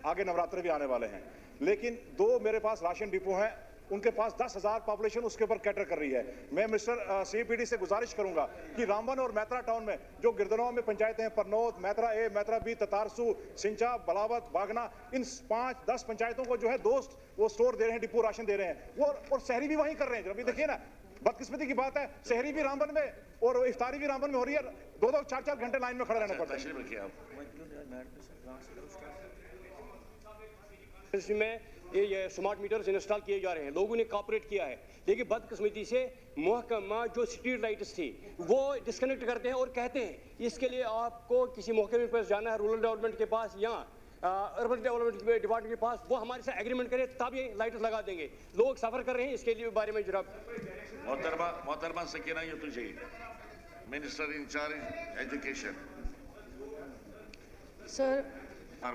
आगे नवरात्र भी आने वाले हैं। लेकिन 2 मेरे पास राशन डिपो हैं, उनके पास 10,000 पॉपुलेशन उसके ऊपर कैटर कर रही है। मैं मिस्टर सीपीडी से गुजारिश करूंगा कि रामबन और मैत्रा टाउन में जो गिरदनों में पंचायतें हैं, परनौत, मैत्रा ए, मैत्रा बी, ततारसू, सिंचा, बलावत, बागना, इन 5-10 पंचायतों को जो है 2 वो स्टोर दे रहे हैं, डिपो राशन दे रहे हैं, वो और शहरी भी वहीं कर रहे हैं। अभी देखिए ना, बदकिस्मती की बात है, शहरी भी रामबन में और इफ्तारी भी रामबन में हो रही है, 2-2 4-4 घंटे लाइन में खड़े रहना पड़ता है। इसमें ये स्मार्ट मीटर्स इंस्टॉल किए जा रहे हैं, लोगों ने कॉपरेट किया है, लेकिन बदकिस्मती से महकमा जो स्ट्रीट लाइट्स थी वो डिस्कनेक्ट करते हैं और कहते हैं इसके लिए आपको किसी महकमे के पास जाना है, रूरल डेवलपमेंट के पास या अर्बन डेवलपमेंट डिपार्टमेंट के पास, वो हमारे साथ एग्रीमेंट करें तब ये लाइट्स लगा देंगे। लोग सफर कर रहे हैं, इसके लिए बारे में जरा मोहतरमा Sakina Yusufzai, minister in charge education. Sir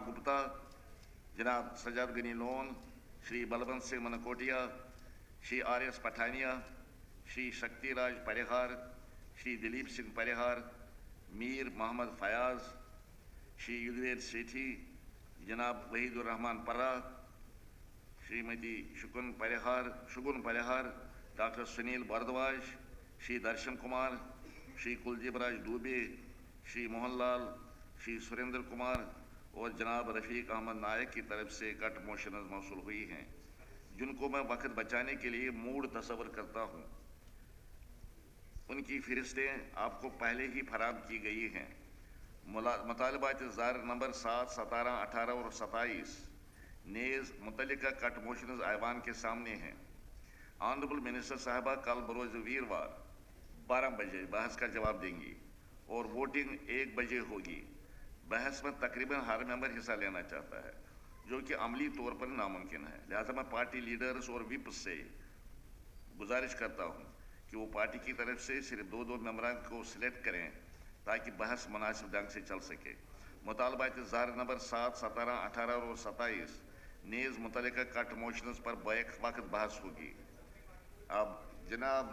Gupta, जनाब सजाद गनी लोन, श्री बलवंत सिंह मनकोटिया, श्री आर.एस. पठानिया, श्री शक्तिराज परिहार, श्री दिलीप सिंह परिहार, मीर मोहम्मद फयाज, श्री युगवेद सेठी, जनाब वहीदुर रहमान पर्रा, श्रीमती शुगुन परिहार, डॉक्टर सुनील भारद्वाज, श्री दर्शन कुमार, श्री कुलदीप राज दुबे, श्री मोहनलाल, श्री सुरेंद्र कुमार और जनाब रफ़ीक अहमद नायक की तरफ से कट मोशनस मौसूल हुई हैं, जिनको मैं वक्त बचाने के लिए मूड तस्वर करता हूँ। उनकी फ़हरिस्तें आपको पहले ही फराहम की गई हैं। मुतालबात ज़ार नंबर 7, 17, 18 और 27 नेज़ मुतल्लिका कट मोशनस ऐवान के सामने हैं। ऑनरेबल मिनिस्टर साहबा कल बरोज़ वीरवार 12 बजे बहस का जवाब देंगी और वोटिंग 1 बजे होगी। बहस में तकरीबन हर मेंबर हिस्सा लेना चाहता है, जो कि अमली तौर पर नामुमकिन है। लिहाजा मैं पार्टी लीडर्स और विप से गुजारिश करता हूँ कि वो पार्टी की तरफ से सिर्फ 2-2 मेंबरान को सिलेक्ट करें ताकि बहस मुनासिब ढंग से चल सके। मुतालबात ज़ार नंबर 7, 17, 18 और 27 नेज़ मुतल्लिका कट मोशनस पर बैक वक्त बहस होगी। अब जनाब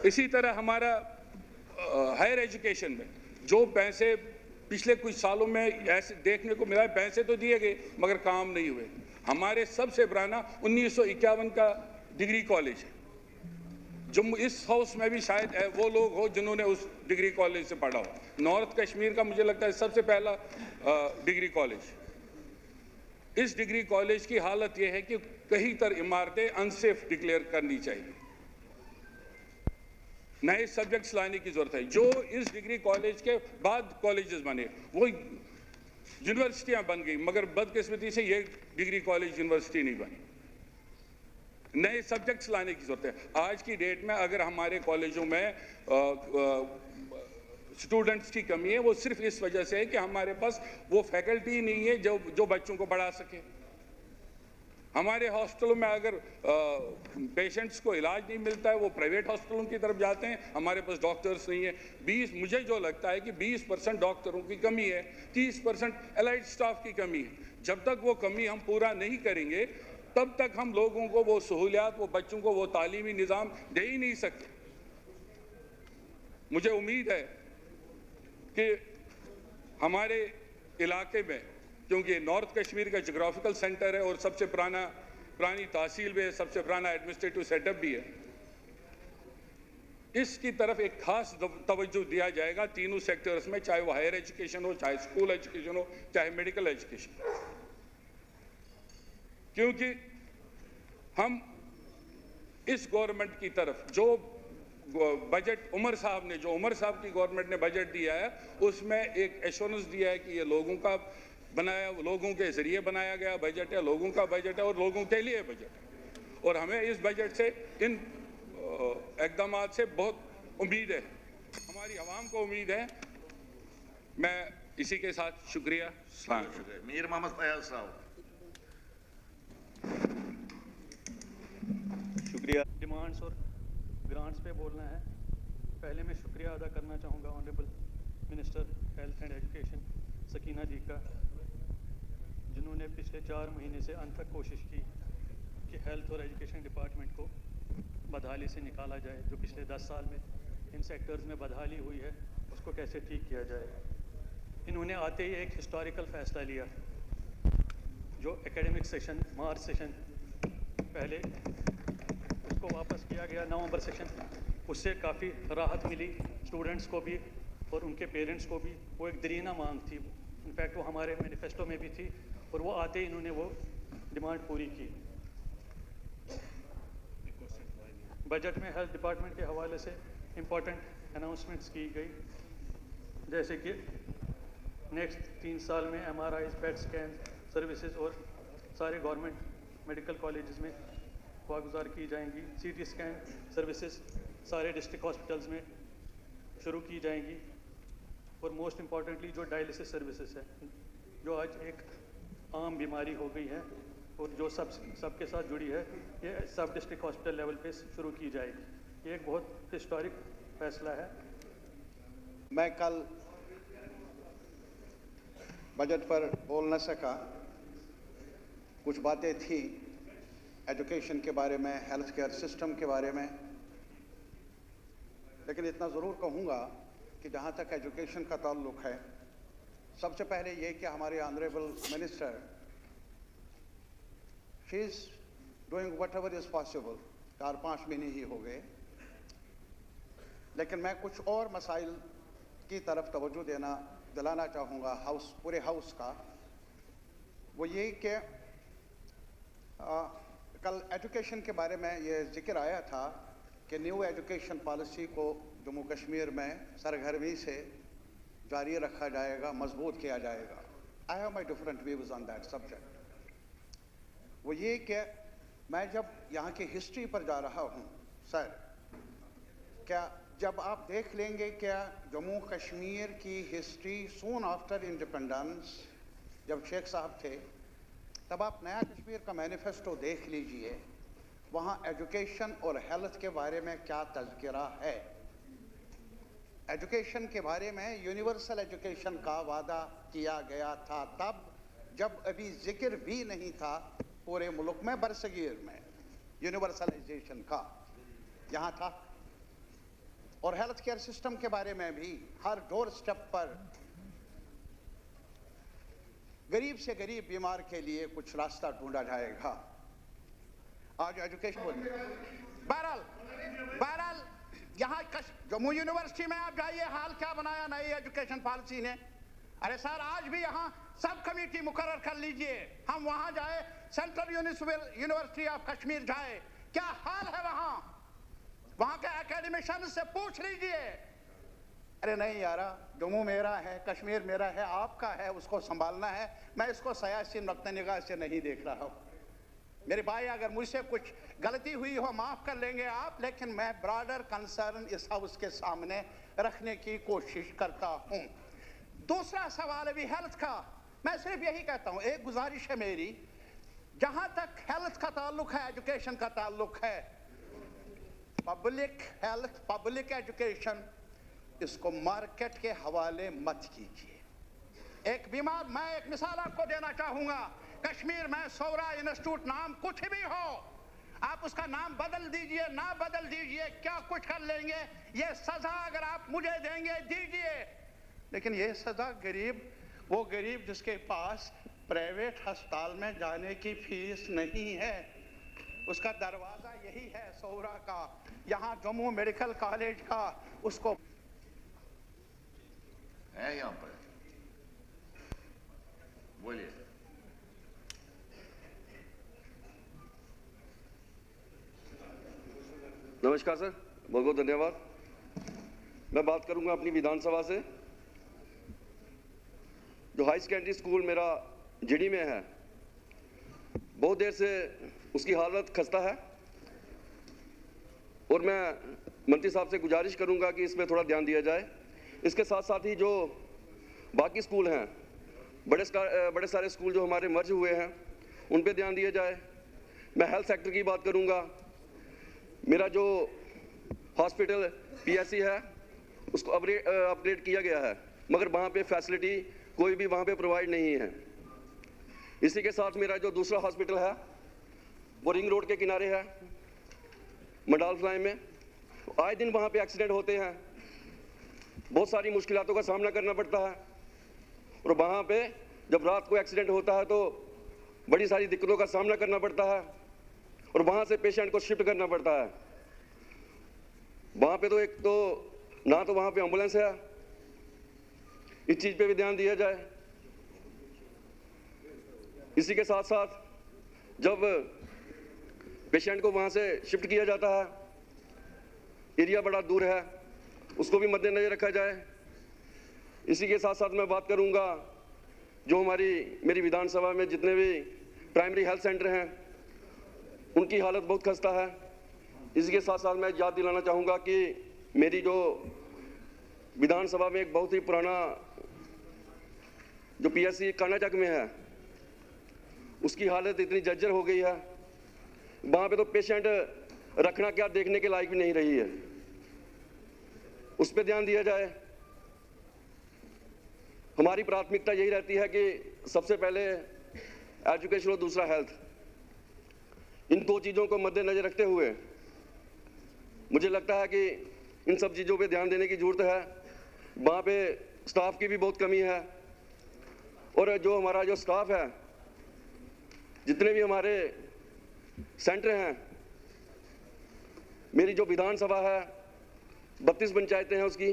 इसी तरह हमारा हायर एजुकेशन में जो पैसे पिछले कुछ सालों में ऐसे देखने को मिला है, पैसे तो दिए गए मगर काम नहीं हुए। हमारे सबसे पुराना 1951 का डिग्री कॉलेज है, जो इस हाउस में भी शायद वो लोग हो जिन्होंने उस डिग्री कॉलेज से पढ़ा हो। नॉर्थ कश्मीर का मुझे लगता है सबसे पहला डिग्री कॉलेज। इस डिग्री कॉलेज की हालत यह है कि कहीं तर इमारतें अनसेफ डिक्लेयर करनी चाहिए, नए सब्जेक्ट्स लाने की जरूरत है। जो इस डिग्री कॉलेज के बाद कॉलेजेस बने वो यूनिवर्सिटियां बन गई, मगर बदकिस्मती से ये डिग्री कॉलेज यूनिवर्सिटी नहीं बनी। नए सब्जेक्ट्स लाने की जरूरत है। आज की डेट में अगर हमारे कॉलेजों में स्टूडेंट्स की कमी है, वो सिर्फ इस वजह से है कि हमारे पास वो फैकल्टी नहीं है जो बच्चों को पढ़ा सके। हमारे हॉस्टलों में अगर पेशेंट्स को इलाज नहीं मिलता है, वो प्राइवेट हॉस्पिटलों की तरफ जाते हैं। हमारे पास डॉक्टर्स नहीं है। मुझे जो लगता है कि 20% डॉक्टरों की कमी है, 30% एलाइड स्टाफ की कमी है। जब तक वो कमी हम पूरा नहीं करेंगे तब तक हम लोगों को वो सहूलियात, वो बच्चों को वो तालीमी निज़ाम दे ही नहीं सकते। मुझे उम्मीद है कि हमारे इलाके में, क्योंकि नॉर्थ कश्मीर का जोग्राफिकल सेंटर है और सबसे पुरानी तहसील भी है, सबसे पुराना एडमिनिस्ट्रेटिव सेटअप भी है, इसकी तरफ एक खास तवज्जो दिया जाएगा तीनों सेक्टर्स में, चाहे वो हायर एजुकेशन हो, चाहे स्कूल एजुकेशन हो, चाहे मेडिकल एजुकेशन। क्योंकि हम इस गवर्नमेंट की तरफ जो बजट उमर साहब की गवर्नमेंट ने बजट दिया है, उसमें एक एश्योरेंस दिया है कि ये लोगों के जरिए बनाया गया बजट है, लोगों का बजट है और लोगों के लिए बजट है। और हमें इस बजट से, इन इक़दामात से बहुत उम्मीद है, हमारी आवाम को उम्मीद है। मैं इसी के साथ शुक्रिया। मीर मोहम्मद फयाज साहब। शुक्रिया। डिमांड्स और ग्रांट्स पे बोलना है। पहले मैं शुक्रिया अदा करना चाहूँगा honourable minister health and education Sakina ji का, जिन्होंने पिछले 4 महीने से अंत तक कोशिश की कि हेल्थ और एजुकेशन डिपार्टमेंट को बदहाली से निकाला जाए। जो पिछले 10 साल में इन सेक्टर्स में बदहाली हुई है उसको कैसे ठीक किया जाए। इन्होंने आते ही एक हिस्टोरिकल फैसला लिया, जो एकेडमिक सेशन मार्च सेशन पहले उसको वापस किया गया नवंबर सेशन। उससे काफ़ी राहत मिली स्टूडेंट्स को भी और उनके पेरेंट्स को भी। वो एक दरीना मांग थी, इनफैक्ट वो हमारे मैनिफेस्टो में भी थी, और वो आते ही इन्होंने वो डिमांड पूरी की। बजट में हेल्थ डिपार्टमेंट के हवाले से इम्पॉर्टेंट अनाउंसमेंट्स की गई, जैसे कि नेक्स्ट 3 साल में MRIs, पेट स्कैन सर्विसेज और सारे गवर्नमेंट मेडिकल कॉलेजेस में वागुजार की जाएंगी। CT स्कैन सर्विसेज सारे डिस्ट्रिक्ट हॉस्पिटल्स में शुरू की जाएंगी। और मोस्ट इम्पॉर्टेंटली जो डायलिसिस सर्विसेज है, जो आज एक आम बीमारी हो गई है और जो सबके साथ जुड़ी है, ये सब डिस्ट्रिक्ट हॉस्पिटल लेवल पे शुरू की जाएगी। ये एक बहुत हिस्टोरिक फैसला है। मैं कल बजट पर बोल न सका, कुछ बातें थी एजुकेशन के बारे में, हेल्थ केयर सिस्टम के बारे में, लेकिन इतना ज़रूर कहूँगा कि जहाँ तक एजुकेशन का ताल्लुक़ है, सबसे पहले ये कि हमारे honourable minister she is doing what ever is possible. 4-5 महीने ही हो गए, लेकिन मैं कुछ और मसाइल की तरफ तवज्जो दिलाना चाहूँगा पूरे हाउस का। वो ये कि कल एजुकेशन के बारे में ये जिक्र आया था कि न्यू एजुकेशन पॉलिसी को जम्मू कश्मीर में सरगर्मी से जारी रखा जाएगा, मजबूत किया जाएगा। I have my different views on that subject. वो ये कि मैं जब यहाँ की हिस्ट्री पर जा रहा हूँ सर, क्या जब आप देख लेंगे क्या जम्मू कश्मीर की हिस्ट्री सून आफ्टर इंडिपेंडेंस, जब शेख साहब थे, तब आप नया कश्मीर का मैनिफेस्टो देख लीजिए, वहाँ एजुकेशन और हेल्थ के बारे में क्या तज़किरा है। एजुकेशन के बारे में यूनिवर्सल एजुकेशन का वादा किया गया था तब, जब अभी जिक्र भी नहीं था पूरे मुल्क में, बरसगीर में यूनिवर्सलाइजेशन का, यहाँ था। और हेल्थ केयर सिस्टम के बारे में भी हर डोर स्टेप पर गरीब से गरीब बीमार के लिए कुछ रास्ता ढूंढा जाएगा। आज एजुकेशन बहरहाल यहाँ जम्मू यूनिवर्सिटी में आप जाइए, हाल क्या बनाया नई एजुकेशन पॉलिसी ने। अरे सर, आज भी यहाँ सब कमेटी मुकर्रर कर लीजिए, हम वहाँ जाए, सेंट्रल यूनिवर्सिटी ऑफ कश्मीर जाए, क्या हाल है वहाँ के एकेडमिशियन से पूछ लीजिए। अरे नहीं यारा, जम्मू मेरा है, कश्मीर मेरा है, आपका है, उसको संभालना है। मैं इसको सियासी नुक्ते निगाह से नहीं देख रहा हूँ। मेरे भाई, अगर मुझसे कुछ गलती हुई हो माफ़ कर लेंगे आप, लेकिन मैं ब्रॉडर कंसर्न इस हाउस के सामने रखने की कोशिश करता हूँ। दूसरा सवाल अभी हेल्थ का, मैं सिर्फ यही कहता हूँ, एक गुजारिश है मेरी, जहाँ तक हेल्थ का ताल्लुक है, एजुकेशन का ताल्लुक है, पब्लिक हेल्थ, पब्लिक एजुकेशन, इसको मार्केट के हवाले मत कीजिए। एक बीमार, मैं एक मिसाल आपको देना चाहूँगा, कश्मीर में सौरा इंस्टीट्यूट नाम कुछ भी हो, आप उसका नाम बदल दीजिए, ना बदल दीजिए, क्या कुछ कर लेंगे, ये सजा अगर आप मुझे देंगे दीजिए, लेकिन ये सजा गरीब, वो गरीब जिसके पास प्राइवेट अस्पताल में जाने की फीस नहीं है, उसका दरवाज़ा यही है सौरा का, यहाँ जम्मू मेडिकल कॉलेज का, उसको है यहाँ पर। बोलिए। नमस्कार सर, बहुत बहुत धन्यवाद। मैं बात करूंगा अपनी विधानसभा से। जो हाई सेकेंडरी स्कूल मेरा जीडी में है, बहुत देर से उसकी हालत खस्ता है और मैं मंत्री साहब से गुजारिश करूंगा कि इसमें थोड़ा ध्यान दिया जाए। इसके साथ साथ ही जो बाकी स्कूल हैं, बड़े सारे स्कूल जो हमारे मर्ज हुए हैं, उन पे ध्यान दिया जाए। मैं हेल्थ सेक्टर की बात करूंगा। मेरा जो हॉस्पिटल पीएससी है, उसको अपग्रेड किया गया है, मगर वहाँ पे फैसिलिटी कोई भी वहाँ पे प्रोवाइड नहीं है। इसी के साथ मेरा जो दूसरा हॉस्पिटल है, वो रिंग रोड के किनारे है, मंडाल फ्लाई में। आए दिन वहाँ पे एक्सीडेंट होते हैं, बहुत सारी मुश्किलातों का सामना करना पड़ता है। और वहाँ पे जब रात को एक्सीडेंट होता है तो बड़ी सारी दिक्कतों का सामना करना पड़ता है और वहाँ से पेशेंट को शिफ्ट करना पड़ता है। वहाँ पे तो एक तो ना तो वहाँ पे एम्बुलेंस है, इस चीज़ पे भी ध्यान दिया जाए। इसी के साथ साथ जब पेशेंट को वहाँ से शिफ्ट किया जाता है, एरिया बड़ा दूर है, उसको भी मद्देनजर रखा जाए। इसी के साथ साथ मैं बात करूँगा जो मेरी विधानसभा में जितने भी प्राइमरी हेल्थ सेंटर हैं उनकी हालत बहुत खस्ता है। इसी के साथ साथ मैं याद दिलाना चाहूँगा कि मेरी जो विधानसभा में एक बहुत ही पुराना जो पीएससी कर्नाटक में है उसकी हालत इतनी जर्जर हो गई है, वहाँ पे तो पेशेंट रखना क्या देखने के लायक भी नहीं रही है, उस पर ध्यान दिया जाए। हमारी प्राथमिकता यही रहती है कि सबसे पहले एजुकेशन और दूसरा हेल्थ, इन दो चीज़ों को मद्देनजर रखते हुए मुझे लगता है कि इन सब चीज़ों पे ध्यान देने की ज़रूरत है। वहाँ पे स्टाफ की भी बहुत कमी है और जो हमारा जो स्टाफ है, जितने भी हमारे सेंटर हैं, मेरी जो विधानसभा है 32 पंचायतें हैं, उसकी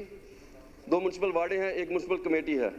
2 म्युनिसिपल वार्डें हैं, 1 म्युनिसिपल कमेटी है।